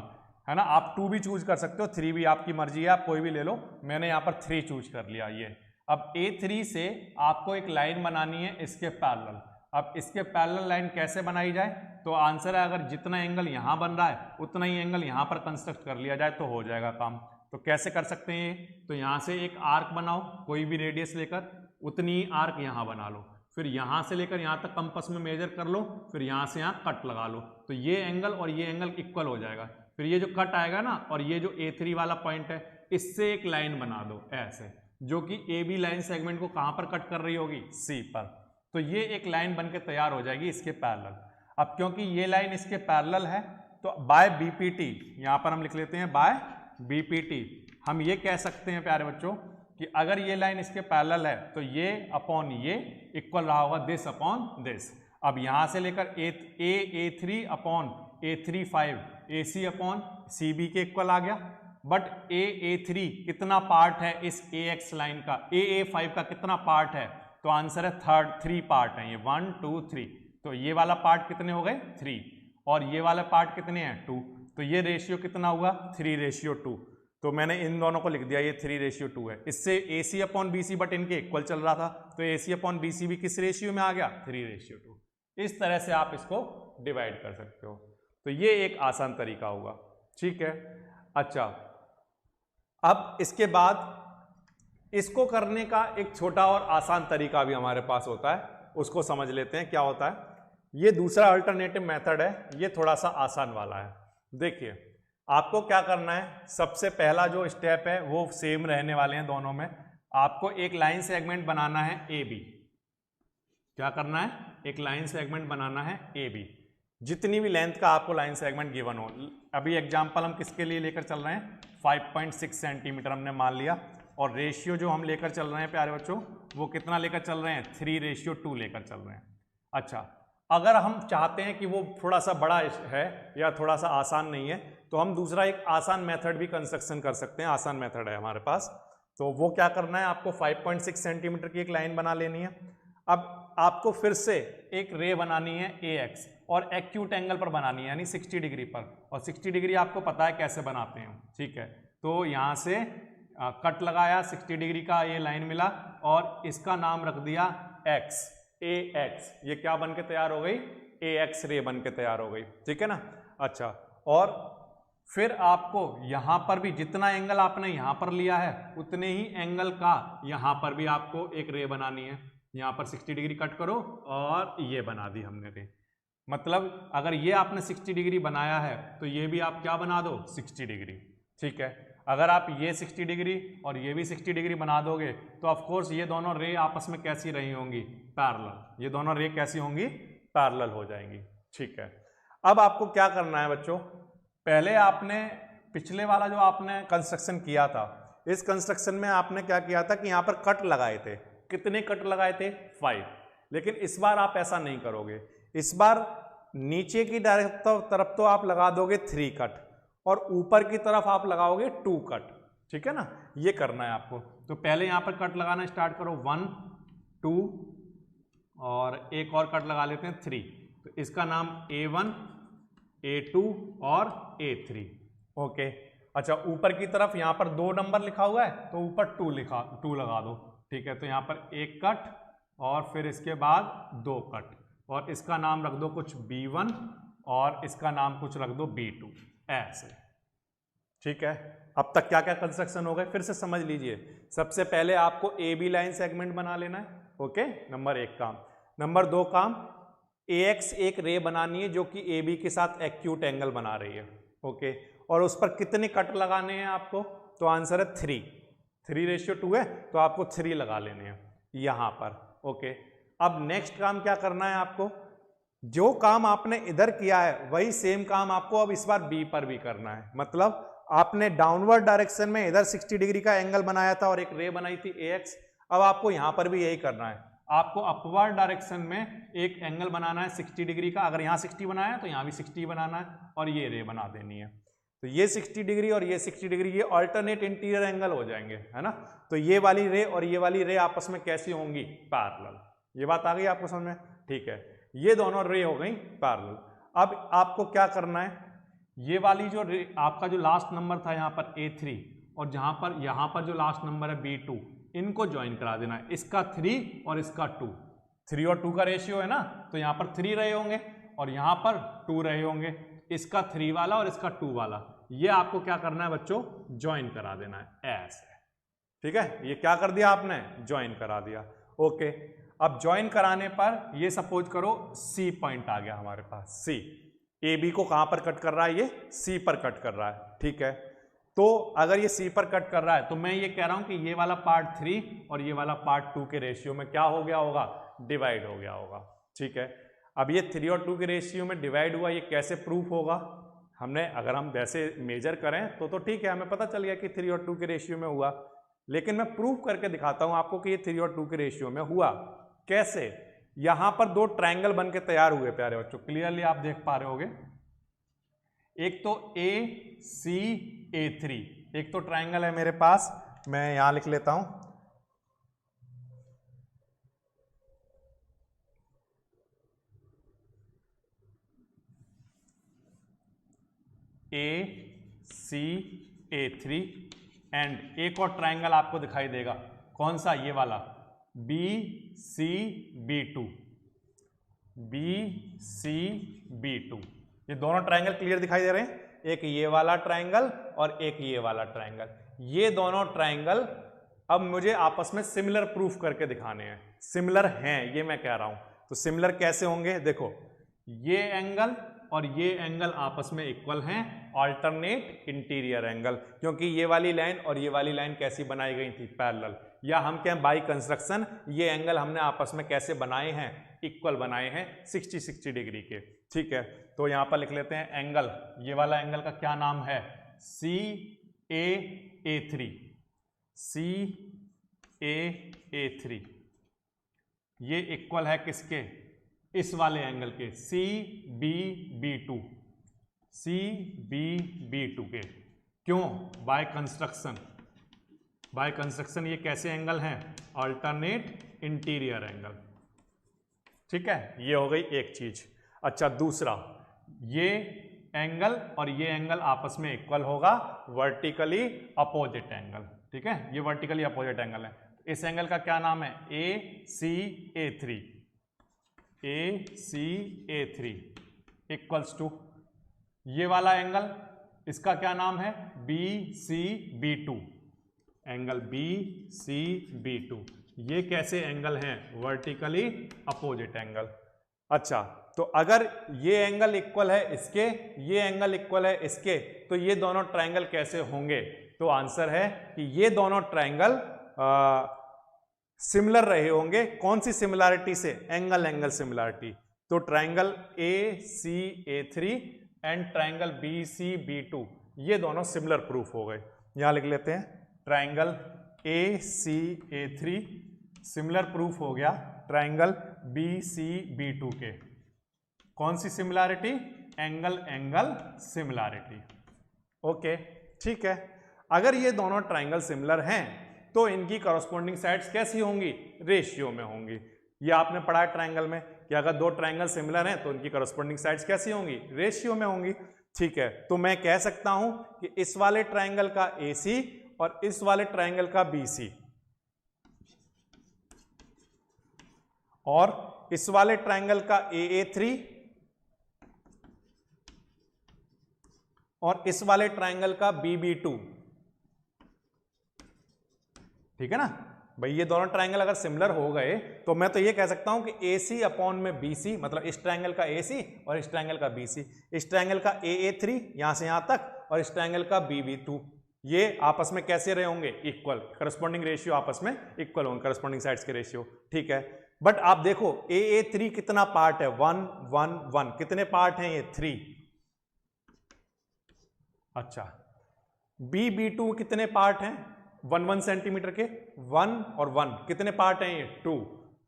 है ना, आप 2 भी चूज कर सकते हो, 3 भी आपकी मर्जी है, आप कोई भी ले लो, मैंने यहाँ पर 3 चूज कर लिया। ये अब A3 से आपको एक लाइन बनानी है इसके पैरेलल। अब इसके पैरेलल लाइन कैसे बनाई जाए, तो आंसर है अगर जितना एंगल यहाँ बन रहा है उतना ही एंगल यहाँ पर कंस्ट्रक्ट कर लिया जाए तो हो जाएगा काम। तो कैसे कर सकते हैं, तो यहाँ से एक आर्क बनाओ कोई भी रेडियस लेकर, उतनी ही आर्क यहाँ बना लो, फिर यहाँ से लेकर यहाँ तक कंपास में मेजर कर लो, फिर यहाँ से यहाँ कट लगा लो, तो ये एंगल और ये एंगल इक्वल हो जाएगा। फिर ये जो कट आएगा ना और ये जो A3 वाला पॉइंट है इससे एक लाइन बना दो ऐसे, जो कि AB लाइन सेगमेंट को कहाँ पर कट कर रही होगी, C पर। तो ये एक लाइन बन के तैयार हो जाएगी इसके पैरेलल। अब क्योंकि ये लाइन इसके पैरेलल है तो बाय BPT, यहाँ पर हम लिख लेते हैं बाय BPT, हम ये कह सकते हैं प्यारे बच्चों कि अगर ये लाइन इसके पैरेलल है तो ये अपॉन ये इक्वल रहा होगा दिस अपॉन दिस। अब यहाँ से लेकर A3 upon A35 AC upon CB के इक्वल आ गया, बट A3 कितना पार्ट है इस AX लाइन का, AA5 का कितना पार्ट है, तो आंसर है 3 पार्ट है ये, 1 2 3। तो ये वाला पार्ट कितने हो गए 3 और ये वाला पार्ट कितने हैं 2, तो ये रेशियो कितना हुआ 3:2। तो मैंने इन दोनों को लिख दिया, ये 3:2 है। इससे AC अपॉन BC बट इनके इक्वल चल रहा था, तो AC अपॉन BC भी किस रेशियो में आ गया 3:2। इस तरह से आप इसको डिवाइड कर सकते हो। तो ये एक आसान तरीका होगा। ठीक है। अच्छा, अब इसके बाद इसको करने का एक छोटा और आसान तरीका भी हमारे पास होता है, उसको समझ लेते हैं क्या होता है। ये दूसरा अल्टरनेटिव मेथड है, ये थोड़ा सा आसान वाला है। देखिए आपको क्या करना है, सबसे पहला जो स्टेप है वो सेम रहने वाले हैं दोनों में। आपको एक लाइन सेगमेंट बनाना है ए बी। क्या करना है, एक लाइन सेगमेंट बनाना है ए बी, जितनी भी लेंथ का आपको लाइन सेगमेंट गिवन हो। अभी एग्जांपल हम किसके लिए लेकर चल रहे हैं, 5.6 सेंटीमीटर हमने मान लिया, और रेशियो जो हम लेकर चल रहे हैं प्यारे बच्चों वो कितना लेकर चल रहे हैं, 3:2 लेकर चल रहे हैं। अच्छा, अगर हम चाहते हैं कि वो थोड़ा सा बड़ा है या थोड़ा सा आसान नहीं है, तो हम दूसरा एक आसान मेथड भी कंस्ट्रक्शन कर सकते हैं, आसान मेथड है हमारे पास। तो वो क्या करना है, आपको 5.6 सेंटीमीटर की एक लाइन बना लेनी है। अब आपको फिर से एक रे बनानी है ए एक्स, और एक्यूट एंगल पर बनानी है, यानी 60 डिग्री पर, और 60 डिग्री आपको पता है कैसे बनाते हैं, ठीक है। तो यहाँ से कट लगाया, 60 डिग्री का ये लाइन मिला, और इसका नाम रख दिया एक्स, ए एक्स। ये क्या बन के तैयार हो गई, ए एक्स रे बन के तैयार हो गई, ठीक है ना। अच्छा, और फिर आपको यहाँ पर भी जितना एंगल आपने यहाँ पर लिया है उतने ही एंगल का यहाँ पर भी आपको एक रे बनानी है। यहाँ पर 60 डिग्री कट करो और ये बना दी हमने रे। मतलब अगर ये आपने 60 डिग्री बनाया है तो ये भी आप क्या बना दो, 60 डिग्री, ठीक है। अगर आप ये 60 डिग्री और ये भी 60 डिग्री बना दोगे तो ऑफ कोर्स ये दोनों रे आपस में कैसी रही होंगी, पैरेलल। ये दोनों रे कैसी होंगी, पैरेलल हो जाएंगी, ठीक है। अब आपको क्या करना है बच्चों, पहले आपने पिछले वाला जो आपने कंस्ट्रक्शन किया था, इस कंस्ट्रक्शन में आपने क्या किया था कि यहाँ पर कट लगाए थे। कितने कट लगाए थे, 5। लेकिन इस बार आप ऐसा नहीं करोगे, इस बार नीचे की तरफ तो आप लगा दोगे 3 कट, और ऊपर की तरफ आप लगाओगे 2 कट, ठीक है ना। ये करना है आपको। तो पहले यहाँ पर कट लगाना स्टार्ट करो, 1 2, और एक और कट लगा लेते हैं 3। तो इसका नाम A1 A2 और A3, ओके। अच्छा, ऊपर की तरफ यहाँ पर 2 नंबर लिखा हुआ है तो ऊपर 2 लगा दो, ठीक है। तो यहाँ पर एक कट और फिर इसके बाद 2 कट, और इसका नाम रख दो कुछ B1 और इसका नाम कुछ रख दो B2, ऐसे, ठीक है। अब तक क्या क्या कंस्ट्रक्शन हो गए फिर से समझ लीजिए। सबसे पहले आपको ए बी लाइन सेगमेंट बना लेना है, ओके, नंबर 1 काम। नंबर 2 काम, AX एक रे बनानी है जो कि AB के साथ एक्यूट एंगल बना रही है, ओके। और उस पर कितने कट लगाने हैं आपको, तो आंसर है 3। 3:2 है तो आपको 3 लगा लेने हैं यहाँ पर, ओके। अब नेक्स्ट काम क्या करना है आपको, जो काम आपने इधर किया है वही सेम काम आपको अब इस बार बी पर भी करना है। मतलब आपने डाउनवर्ड डायरेक्शन में इधर 60 डिग्री का एंगल बनाया था और एक रे बनाई थी AX, अब आपको यहां पर भी यही करना है। आपको अपवर्ड डायरेक्शन में एक एंगल बनाना है 60 डिग्री का। अगर यहां 60 बनाया है तो यहां भी 60 बनाना है और ये रे बना देनी है। तो ये 60 डिग्री और ये 60 डिग्री, ये अल्टरनेट इंटीरियर एंगल हो जाएंगे, है ना। तो ये वाली रे और ये वाली रे आपस में कैसी होंगी, पैरेलल। ये बात आ गई आपको समझ में, ठीक है। ये दोनों रे हो गई पैरेलल। अब आपको क्या करना है, ये वाली जो रे, आपका जो लास्ट नंबर था यहाँ पर A3 और यहाँ पर जो लास्ट नंबर है B2, इनको ज्वाइन करा देना है। इसका 3 और इसका 2, 3 और 2 का रेशियो है ना, तो यहाँ पर 3 रहे होंगे और यहाँ पर 2 रहे होंगे। इसका 3 वाला और इसका 2 वाला, ये आपको क्या करना है बच्चों, ज्वाइन करा देना है ऐसे, ठीक है। ये क्या कर दिया आपने, ज्वाइन करा दिया, ओके। अब ज्वाइन कराने पर ये सपोज करो C पॉइंट आ गया हमारे पास, C। AB को कहां पर कट कर रहा है, ये C पर कट कर रहा है, ठीक है। तो अगर ये C पर कट कर रहा है तो मैं ये कह रहा हूं कि ये वाला पार्ट 3 और ये वाला पार्ट 2 के रेशियो में क्या हो गया होगा, डिवाइड हो गया होगा, ठीक है। अब ये 3 और 2 के रेशियो में डिवाइड हुआ, ये कैसे प्रूफ होगा, हमने अगर हम वैसे मेजर करें तो ठीक है, हमें पता चल गया कि 3 और 2 के रेशियो में हुआ। लेकिन मैं प्रूफ करके दिखाता हूं आपको कि ये 3 और 2 के रेशियो में हुआ कैसे। यहां पर 2 ट्रायंगल बन के तैयार हुए प्यारे बच्चों, क्लियरली आप देख पा रहे होगे। एक तो ACA3, एक तो ट्रायंगल है मेरे पास, मैं यहां लिख लेता हूं, ACA3 एंड एक और ट्रायंगल आपको दिखाई देगा, कौन सा, ये वाला BCB2, BCB2। ये दोनों ट्रायंगल क्लियर दिखाई दे रहे हैं। एक ये वाला ट्रायंगल और एक ये वाला ट्रायंगल। ये दोनों ट्रायंगल अब मुझे आपस में सिमिलर प्रूफ करके दिखाने हैं। सिमिलर हैं ये मैं कह रहा हूं। तो सिमिलर कैसे होंगे, देखो ये एंगल और ये एंगल आपस में इक्वल हैं, अल्टरनेट इंटीरियर एंगल, क्योंकि ये वाली लाइन और ये वाली लाइन कैसी बनाई गई थी, पैरेलल, या हम कहें बाई कंस्ट्रक्शन ये एंगल हमने आपस में कैसे बनाए हैं, इक्वल बनाए हैं 60 डिग्री के। ठीक है, तो यहां पर लिख लेते हैं एंगल, ये वाला एंगल का क्या नाम है, CAA3, CAA3। ये इक्वल है किसके, इस वाले एंगल के CBB2, CBB2 के। क्यों, बाय कंस्ट्रक्शन, बाय कंस्ट्रक्शन ये कैसे एंगल हैं, अल्टरनेट इंटीरियर एंगल। ठीक है, ये हो गई एक चीज। अच्छा दूसरा, ये एंगल और ये एंगल आपस में इक्वल होगा, वर्टिकली अपोजिट एंगल। ठीक है, ये वर्टिकली अपोजिट एंगल है। इस एंगल का क्या नाम है, ACA3, ACA3 इक्वल्स टू ये वाला एंगल, इसका क्या नाम है, BCB2, एंगल BCB2। ये कैसे एंगल हैं, वर्टिकली अपोजिट एंगल। अच्छा, तो अगर ये एंगल इक्वल है इसके, ये एंगल इक्वल है इसके, तो ये दोनों ट्रायंगल कैसे होंगे, तो आंसर है कि ये दोनों ट्रायंगल सिमिलर रहे होंगे। कौन सी सिमिलैरिटी से, एंगल एंगल सिमिलैरिटी। तो triangle ACA3 and triangle BCB2 ये दोनों सिमिलर प्रूफ हो गए। यहां लिख लेते हैं ट्रायंगल ACA3 सिमिलर प्रूफ हो गया ट्रायंगल BCB2 के। कौन सी similarity, angle angle similarity. Okay ठीक है, अगर ये दोनों ट्रायंगल सिमिलर हैं तो इनकी करस्पॉन्डिंग साइड्स कैसी होंगी, रेशियो में होंगी। ये आपने पढ़ा है ट्रायंगल में कि अगर दो ट्रायंगल सिमिलर हैं तो इनकी करस्पॉन्डिंग साइड्स कैसी होंगी, रेशियो में होंगी। ठीक है, तो मैं कह सकता हूं कि इस वाले ट्रायंगल का AC और इस वाले ट्रायंगल का BC और इस वाले ट्रायंगल का AA3 और इस वाले ट्रायंगल का BB2। ठीक है ना भाई, ये दोनों ट्रायंगल अगर सिमिलर हो गए तो मैं तो ये कह सकता हूं कि AC अपॉन में BC, मतलब इस ट्रायंगल का AC और इस ट्रायंगल का BC, इस ट्रायंगल का AA3 यहां से यहां तक और इस ट्रायंगल का BB2, ये आपस में कैसे रहे होंगे, इक्वल, करस्पॉन्डिंग रेशियो आपस में इक्वल होंगे, करस्पॉन्डिंग साइड्स के रेशियो। ठीक है, बट आप देखो AA3 कितना पार्ट है, 1 1 1, कितने पार्ट हैं ये, 3। अच्छा, BB2 कितने पार्ट हैं, 1 1 सेंटीमीटर के, 1 और 1 कितने पार्ट हैं ये, 2।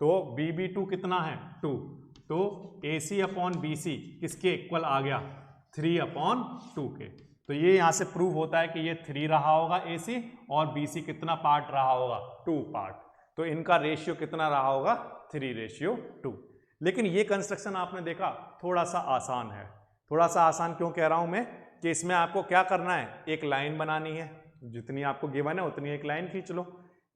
तो BB2 कितना है, 2। तो AC अपॉन BC किसके इक्वल आ गया, 3/2 के। तो ये यहां से प्रूव होता है कि ये 3 रहा होगा AC और BC कितना पार्ट रहा होगा, 2 पार्ट। तो इनका रेशियो कितना रहा होगा, 3:2। लेकिन ये कंस्ट्रक्शन आपने देखा थोड़ा सा आसान है। थोड़ा सा आसान क्यों कह रहा हूं मैं, कि इसमें आपको क्या करना है, एक लाइन बनानी है, जितनी आपको गिवन है उतनी एक लाइन खींच लो,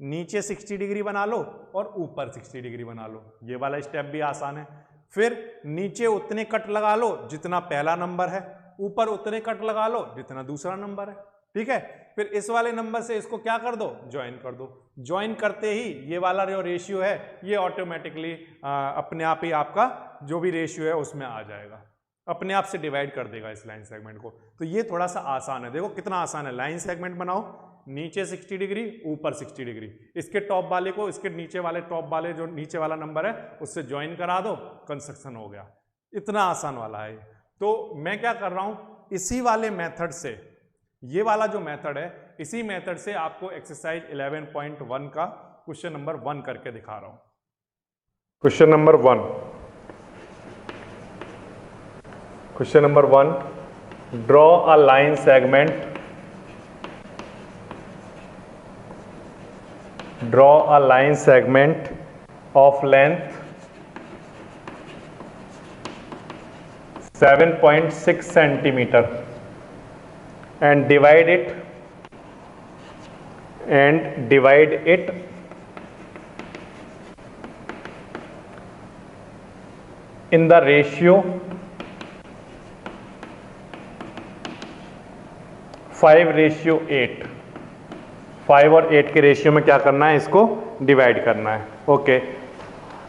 नीचे 60 डिग्री बना लो और ऊपर 60 डिग्री बना लो। ये वाला स्टेप भी आसान है। फिर नीचे उतने कट लगा लो जितना पहला नंबर है, ऊपर उतने कट लगा लो जितना दूसरा नंबर है। ठीक है, फिर इस वाले नंबर से इसको क्या कर दो, ज्वाइन कर दो। ज्वाइन करते ही ये वाला जो रेशियो है ये ऑटोमेटिकली अपने आप ही आपका जो भी रेशियो है उसमें आ जाएगा, अपने आप से डिवाइड कर देगा इस लाइन सेगमेंट को। तो ये थोड़ा सा आसान है, देखो कितना आसान है। लाइन सेगमेंट बनाओ, नीचे 60 डिग्री ऊपर 60 डिग्री, इसके टॉप वाले को इसके नीचे वाले टॉप वाले जो नीचे वाला नंबर है उससे ज्वाइन करा दो, कंस्ट्रक्शन हो गया। इतना आसान वाला है। तो मैं क्या कर रहा हूं, इसी वाले मेथड से, ये वाला जो मेथड है इसी मेथड से आपको एक्सरसाइज 11.1 का क्वेश्चन नंबर 1 करके दिखा रहा हूं। Question number 1, question number 1, draw a line segment, draw a line segment of length 7.6 centimetre and divide it in the ratio 5:8, 5 और 8 के रेशियो में क्या करना है, इसको डिवाइड करना है। ओके,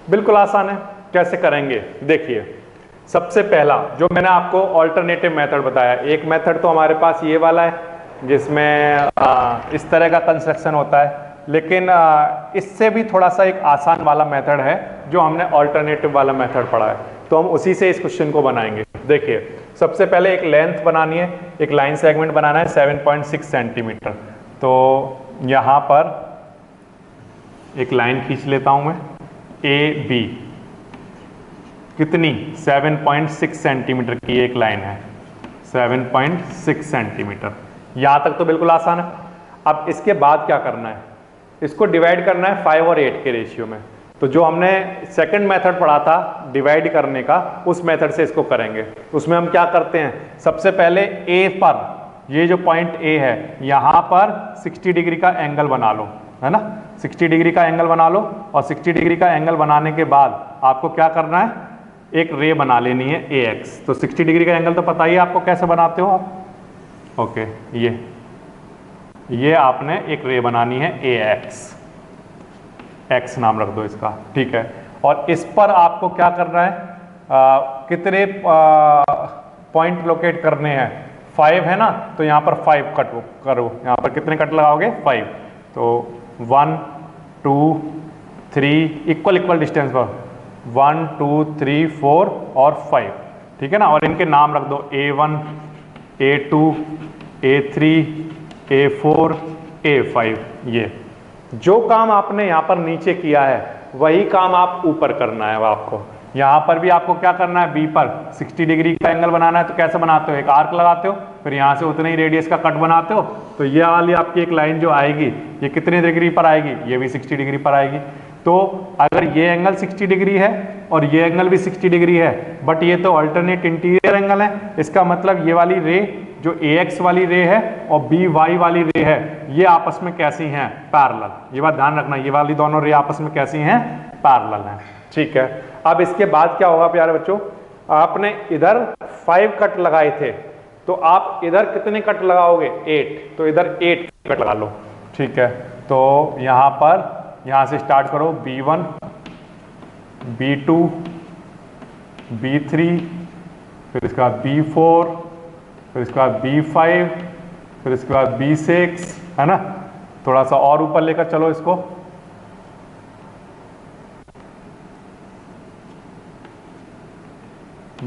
बिल्कुल आसान है। कैसे करेंगे देखिए, सबसे पहला जो मैंने आपको ऑल्टरनेटिव मेथड बताया, एक मेथड तो हमारे पास ये वाला है जिसमें इस तरह का कंस्ट्रक्शन होता है, लेकिन इससे भी थोड़ा सा एक आसान वाला मेथड है जो हमने ऑल्टरनेटिव वाला मेथड पढ़ा है, तो हम उसी से इस क्वेश्चन को बनाएंगे। देखिए, सबसे पहले एक लेंथ बनानी है, एक लाइन सेगमेंट बनाना है 7.6 सेंटीमीटर। तो यहाँ पर एक लाइन खींच लेता हूँ मैं, ए बी, कितनी 7.6 सेंटीमीटर की एक लाइन है, 7.6 सेंटीमीटर। यहाँ तक तो बिल्कुल आसान है। अब इसके बाद क्या करना है, इसको डिवाइड करना है 5 और 8 के रेशियो में। तो जो हमने सेकंड मेथड पढ़ा था डिवाइड करने का, उस मेथड से इसको करेंगे। उसमें हम क्या करते हैं, सबसे पहले ए पर, ये जो पॉइंट ए है, यहाँ पर 60 डिग्री का एंगल बना लो, है ना, 60 डिग्री का एंगल बना लो। और 60 डिग्री का एंगल बनाने के बाद आपको क्या करना है, एक रे बना लेनी है ए एक्स। तो 60 डिग्री का एंगल तो पता ही है आपको कैसे बनाते हो आप। ओके, ये आपने एक रे बनानी है ए एक्स, एक्स नाम रख दो इसका, ठीक है। और इस पर आपको क्या करना है, कितने पॉइंट लोकेट करने हैं, 5 है ना, तो यहाँ पर 5 कट करो। यहाँ पर कितने कट लगाओगे, 5। तो 1 2 3 इक्वल डिस्टेंस पर 1 2 3 4 और 5, ठीक है ना। और इनके नाम रख दो, A1 A2 A3 A4 A5। ये जो काम आपने यहाँ पर नीचे किया है वही काम आप ऊपर करना है। आपको यहाँ पर भी आपको क्या करना है, बी पर 60 डिग्री का एंगल बनाना है। तो कैसे बनाते हो, एक आर्क लगाते हो, फिर यहाँ से उतने ही रेडियस का कट बनाते हो। तो ये वाली आपकी एक लाइन जो आएगी, ये कितने डिग्री पर आएगी, ये भी 60 डिग्री पर आएगी। तो अगर ये एंगल 60 डिग्री है और ये एंगल भी 60 डिग्री है, बट ये तो अल्टरनेट इंटीरियर एंगल है, इसका मतलब ये वाली रे जो AX वाली रे है और BY वाली रे है, ये आपस में कैसी हैं, पैरेलल। ये बात ध्यान रखना, ये वाली दोनों रे आपस में कैसी हैं, पैरेलल हैं, ठीक है। अब इसके बाद क्या होगा प्यारे बच्चों, आपने इधर 5 कट लगाए थे, तो आप इधर कितने कट लगाओगे, 8। तो इधर 8 कट लगा लो, ठीक है। तो यहाँ पर, यहाँ से स्टार्ट करो, B1 B2 B3, फिर इसके बाद B4, फिर इसके बाद B5, फिर इसके बाद B6, है ना। थोड़ा सा और ऊपर लेकर चलो इसको,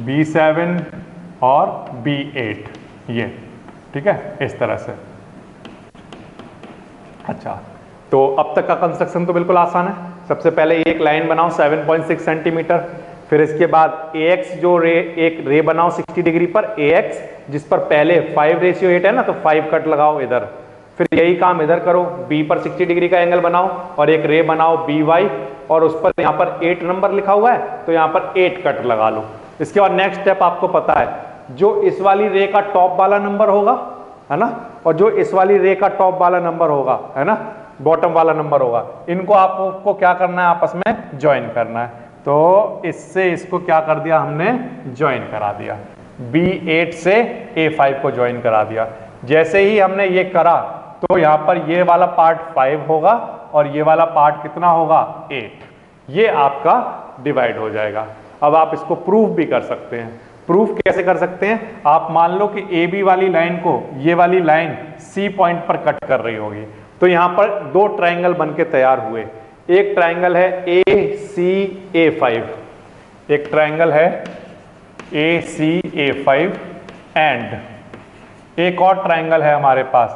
B7 और B8, ये ठीक है, इस तरह से। अच्छा, तो अब तक का कंस्ट्रक्शन तो बिल्कुल आसान है। सबसे पहले एक लाइन बनाओ 7.6 सेंटीमीटर, फिर इसके बाद AX जो रे, एक रे बनाओ 60 डिग्री पर AX, जिस पर पहले 5:8 है ना, तो 5 कट लगाओ इधर। फिर यही काम इधर करो, B पर 60 डिग्री का एंगल बनाओ और एक रे बनाओ BY, और उस पर यहाँ पर 8 नंबर लिखा हुआ है, तो यहाँ पर 8 कट लगा लो। इसके बाद नेक्स्ट स्टेप आपको पता है, जो इस वाली रे का टॉप वाला नंबर होगा, है ना, और जो इस वाली रे का टॉप वाला नंबर होगा, है ना, बॉटम वाला नंबर होगा, इनको आपको क्या करना है, आपस में ज्वाइन करना है। तो इससे इसको क्या कर दिया हमने, ज्वाइन करा दिया। B8 से A5 को ज्वाइन करा दिया। जैसे ही हमने ये करा, तो यहाँ पर ये वाला पार्ट 5 होगा और ये वाला पार्ट कितना होगा, 8। ये आपका डिवाइड हो जाएगा। अब आप इसको प्रूफ भी कर सकते हैं। प्रूफ कैसे कर सकते हैं, आप मान लो कि AB वाली लाइन को ये वाली लाइन C पॉइंट पर कट कर रही होगी, तो यहाँ पर 2 ट्रायंगल बनके तैयार हुए। एक ट्रायंगल है ACA5, एक ट्रायंगल है ACA5, एंड एक और ट्रायंगल है हमारे पास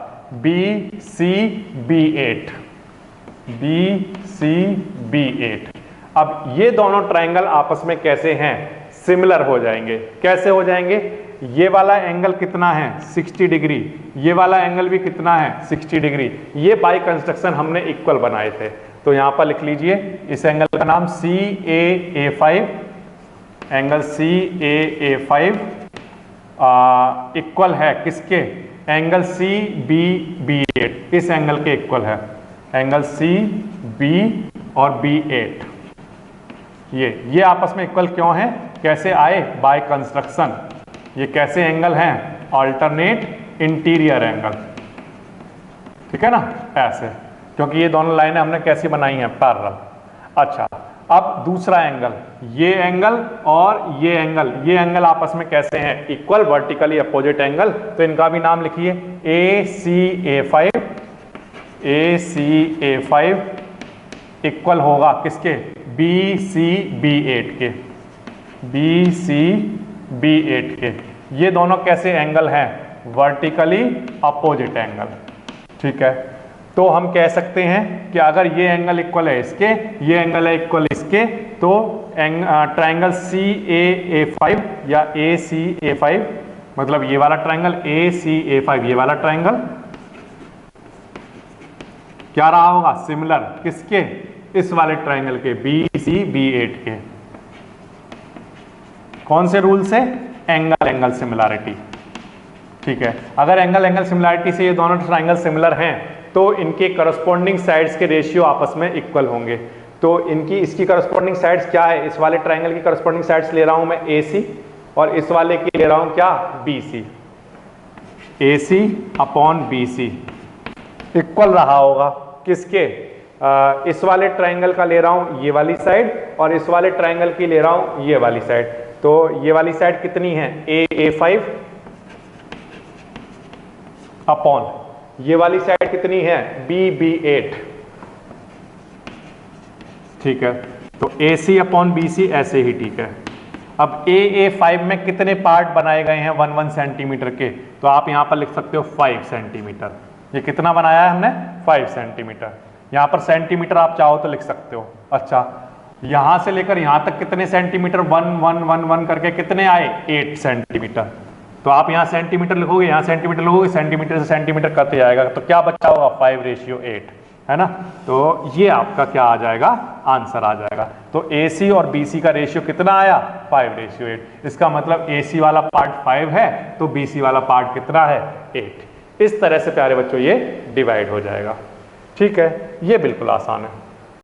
BCB8, BCB8। अब ये दोनों ट्रायंगल आपस में कैसे हैं, सिमिलर हो जाएंगे। कैसे हो जाएंगे, ये वाला एंगल कितना है, 60 डिग्री, ये वाला एंगल भी कितना है, 60 डिग्री। ये बाय कंस्ट्रक्शन हमने इक्वल बनाए थे। तो यहां पर लिख लीजिए, इस एंगल का नाम CAA5, एंगल CAA5 इक्वल है किसके, एंगल CBB8, इस एंगल के इक्वल है, एंगल CB और B8। ये आपस में इक्वल क्यों है, कैसे आए, बाय कंस्ट्रक्शन। ये कैसे एंगल हैं, अल्टरनेट इंटीरियर एंगल, ठीक है ना, ऐसे, क्योंकि ये दोनों लाइनें हमने कैसी बनाई हैं, पैरेलल। अच्छा, अब दूसरा एंगल, ये एंगल और ये एंगल आपस में कैसे हैं, इक्वल, वर्टिकली अपोजिट एंगल, तो इनका भी नाम लिखिए, ACA5 इक्वल होगा किसके, BCB8 के, BCB8 के। ये दोनों कैसे एंगल हैं, वर्टिकली अपोजिट एंगल, ठीक है। तो हम कह सकते हैं कि अगर ये एंगल इक्वल है इसके, ये एंगल है इक्वल इसके, तो ट्रायंगल CAA5 या ACA5, मतलब ये वाला ट्रायंगल ACA5, ये वाला ट्रायंगल क्या रहा होगा, सिमिलर किसके, इस वाले ट्रायंगल के, BCB8 के। कौन से रूल से, एंगल सिमिलैरिटी, ठीक है। अगर एंगल सिमिलैरिटी से ये दोनों ट्रायंगल सिमिलर हैं तो इनके करस्पॉन्डिंग साइड्स के रेशियो आपस में इक्वल होंगे। तो इसकी करस्पॉन्डिंग साइड्स क्या है, इस वाले ट्रायंगल की करस्पॉन्डिंग साइड्स ले रहा हूं मैं AC, और इस वाले की ले रहा हूं क्या, BC, AC/BC इक्वल रहा होगा किसके, इस वाले ट्रायंगल का ले रहा हूं ये वाली साइड, और इस वाले ट्रायंगल की ले रहा हूं ये वाली साइड। तो ये वाली साइड कितनी है, AA5 अपॉन ये वाली साइड कितनी है, BB8, ठीक है। तो AC/BC ऐसे ही, ठीक है। अब AA5 में कितने पार्ट बनाए गए हैं 1 सेंटीमीटर के, तो आप यहां पर लिख सकते हो 5 सेंटीमीटर। ये कितना बनाया है हमने, 5 सेंटीमीटर। यहां पर सेंटीमीटर आप चाहो तो लिख सकते हो। अच्छा, यहां से लेकर यहां तक कितने सेंटीमीटर, 1 1 1 1 करके कितने आए, 8 सेंटीमीटर। तो आप यहां सेंटीमीटर लिखोगे, यहां सेंटीमीटर लिखोगे, सेंटीमीटर से सेंटीमीटर कट जाएगा, तो क्या बचा होगा, 5:8, है ना। तो ये आपका क्या आ जाएगा, आंसर आ जाएगा। तो AC और BC का रेशियो कितना आया, 5:8। इसका मतलब AC वाला पार्ट 5 है तो BC वाला पार्ट कितना है, 8। इस तरह से प्यारे बच्चों ये डिवाइड हो जाएगा, ठीक है। ये बिल्कुल आसान है।